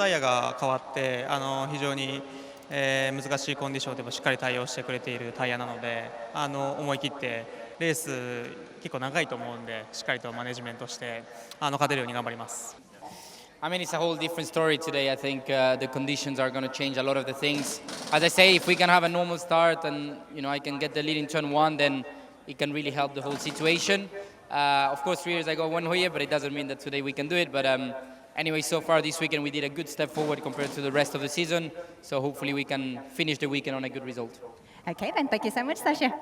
タイヤが変わって非常に、難しいコンディションでもしっかり対応してくれているタイヤなので思い切ってレース結構長いと思うんでしっかりとマネジメントして勝てるように頑張ります。I mean, it's a whole different story today. I think the conditions are going to change a lot of the things. As I say, if we can have a normal start and I can get the lead in turn one, then it can really help the whole situation. Of course, 3 years ago, one here, but it doesn't mean that today we can do it. But anyway, so far this weekend we did a good step forward compared to the rest of the season. So hopefully we can finish the weekend on a good result. Okay, then thank you so much, Sasha.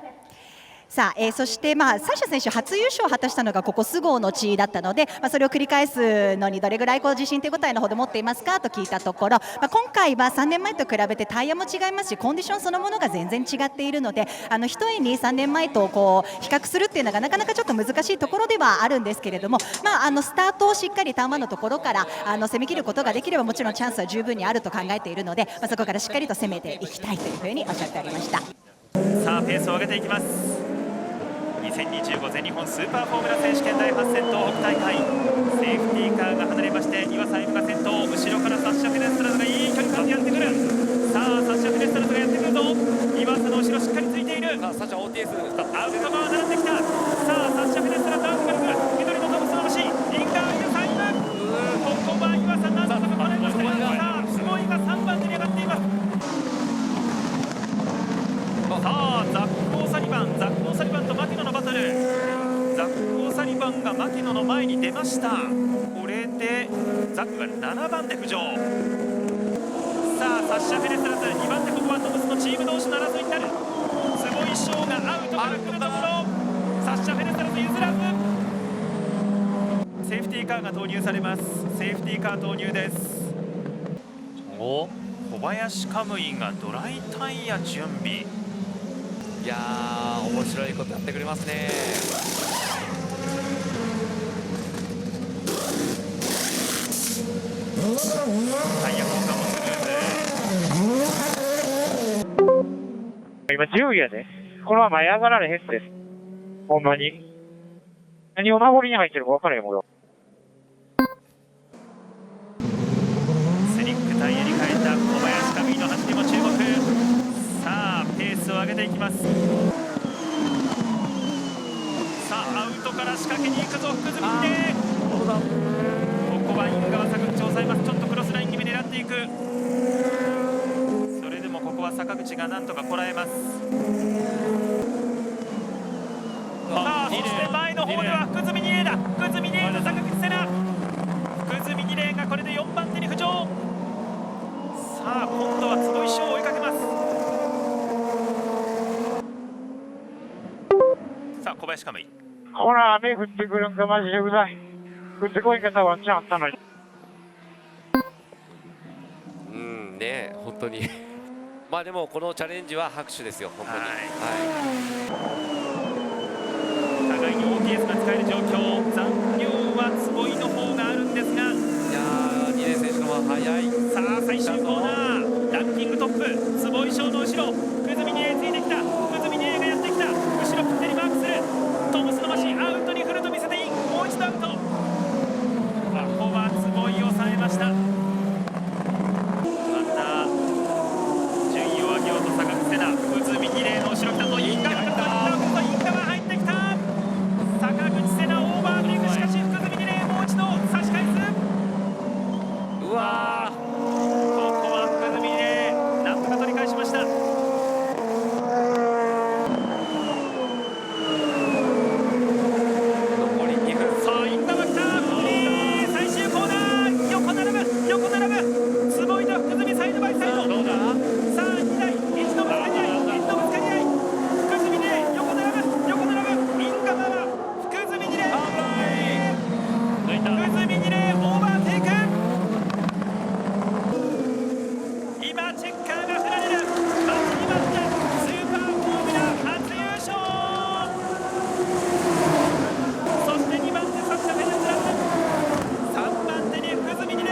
さあそして、サッシャ選手初優勝を果たしたのがここスゴーの地だったので、それを繰り返すのにどれぐらい自信手応えのほど持っていますかと聞いたところ、今回は3年前と比べてタイヤも違いますしコンディションそのものが全然違っているので一重に3年前と比較するっていうのがなかなかちょっと難しいところではあるんですけれども、スタートをしっかりターン1のところから攻め切ることができればもちろんチャンスは十分にあると考えているので、そこからしっかりと攻めていきたいというふうにおっしゃっておりました。さあペースを上げていきます。2025全日本スーパーフォーミュラ選手権第8戦東北大会、セーフティーカーが離れまして岩佐歩が先頭、後ろからサッシャ・フェネストラズがいい距離感でやってくる。さあサッシャ・フェネストラズがやってくるぞ。岩佐の後ろしっかりついている。さあサッシャ OTS アウト側並んできた。さあサッシャ・フェネストラズアウトから来る。緑のトムスの星インガーイルサイム、ここは岩佐なんとかもらいましたが、さあすごいが3番手に上がっています。さあザック・オーサリバンと牧野のバトル。ザック・オーサリバンが牧野の前に出ました。これでザックが7番で浮上。さあサッシャ・フェネストラズ2番手、ここはトムスのチーム同士の争いになる。坪井翔がアウトから来るところ、サッシャ・フェネストラズ譲らず。セーフティーカーが投入されます。セーフティーカー投入です。小林カムイがドライタイヤ準備。いやー面白いことやってくれますね。タイヤ交換もスムーズ。今10位やで。このまま前上がられへんです。ほんまに。何を守りに入ってるか分からへんもん。スリックタイヤに変えた小林カムイの走りも注目。さあペースを上げていきます。さあアウトから仕掛けに行くぞ福住で、ここはイン側坂口を抑えます。ちょっとクロスライン気味狙っていく。それでもここは坂口がなんとかこらえます。さあそして前の方では福住二礼だ。福住二礼と坂口瀬名、福住二礼がこれで4番手に浮上。さあ今度は坪井翔を追いかけます。さあ小林カムイ、ほら雨降ってくるんかマジでうざい。降ってこいんかったらワンチャンあったのに。うんね、本当にまあでもこのチャレンジは拍手ですよ本当に。互いに OTS が使える状況。残量は坪井の方があるんですが、いやー2年選手の方が早い。さあ最終コーナーランキングトップ坪井翔の後ろ福住二礼ついてきた。福住二礼がやってきた。後ろぴったりマークする。トムスのマシンアウトに振ると見せていい。もう一度アウト。ここは坪井を抑えました。また順位を上げようと坂口瀬名、福住二礼の後ろ来たぞ。インガー入ってきた。坂口瀬名オーバーブレイク。しかし福住二礼もう一度差し返す。うわーここは福住二礼なんとか取り返しました。残り2分。さあインガーが来た。最終コーナー横並ぶ坪井と福住サイドバイサイド。さあ2台一のぶつかり合い福住二礼横並ぶインガーは福住二礼オーバーテイク。今チェッカーが振られる。待ちに待ったスーパーフォーミュラ初優勝。そして2番手サッシャ・フェネストラズ、3番手に福住二礼。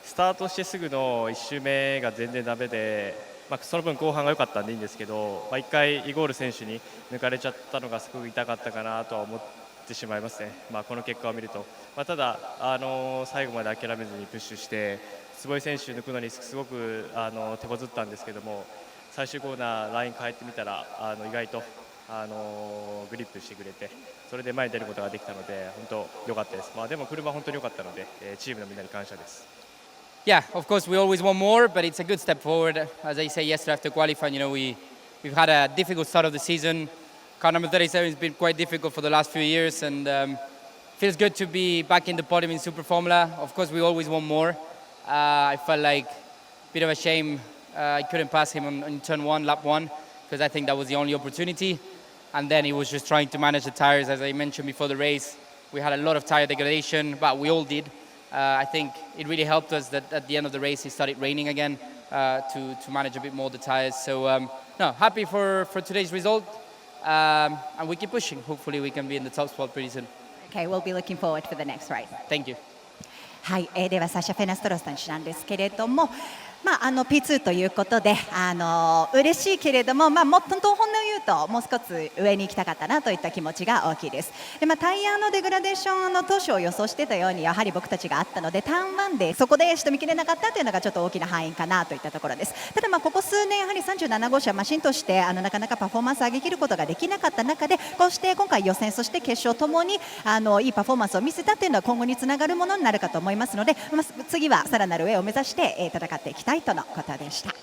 スタートしてすぐの1周目が全然ダメで、その分後半が良かったんでいいんですけど、1回イゴール選手に抜かれちゃったのがすごく痛かったかなとは思っってしまいますね、この結果を見ると、ただ、最後まで諦めずにプッシュして坪井選手抜くのにすごく手こずったんですけども、最終コーナーライン変えてみたら意外とグリップしてくれて、それで前に出ることができたので本当良かったです。でも車本当に良かったので、チームのみんなに感謝です。Yeah, of course we always want more, but it's a good step forward. As I say yesterday after qualifying, we've had a difficult start of the season. Car number 37 has been quite difficult for the last few years, and feels good to be back in the podium in Super Formula. Of course, we always want more. I felt like a bit of a shame I couldn't pass him on turn 1, lap 1, because I think that was the only opportunity. And then he was just trying to manage the tires, as I mentioned before the race. We had a lot of tire degradation, but we all did. I think it really helped us that at the end of the race it started raining again to manage a bit more the tires. So no, happy for today's result, and we keep pushing. Hopefully we can be in the top spot pretty soon. Okay, we'll be looking forward for the next race. Thank you. はい、ではサシャ・フェナストロス選手なんですけれども、P2 ということで嬉しいけれども、もっと本音を言うともう少し上に行きたかったなといった気持ちが大きいです。で、タイヤのデグラデーションの当初を予想してたようにやはり僕たちがあったので、ターン1でそこで仕留めきれなかったというのがちょっと大きな敗因かなといったところです。ただここ数年やはり37号車マシンとしてなかなかパフォーマンスを上げきることができなかった中で、こうして今回予選そして決勝ともにいいパフォーマンスを見せたというのは今後につながるものになるかと思いますので、次はさらなる上を目指して戦っていきたいとのことでした。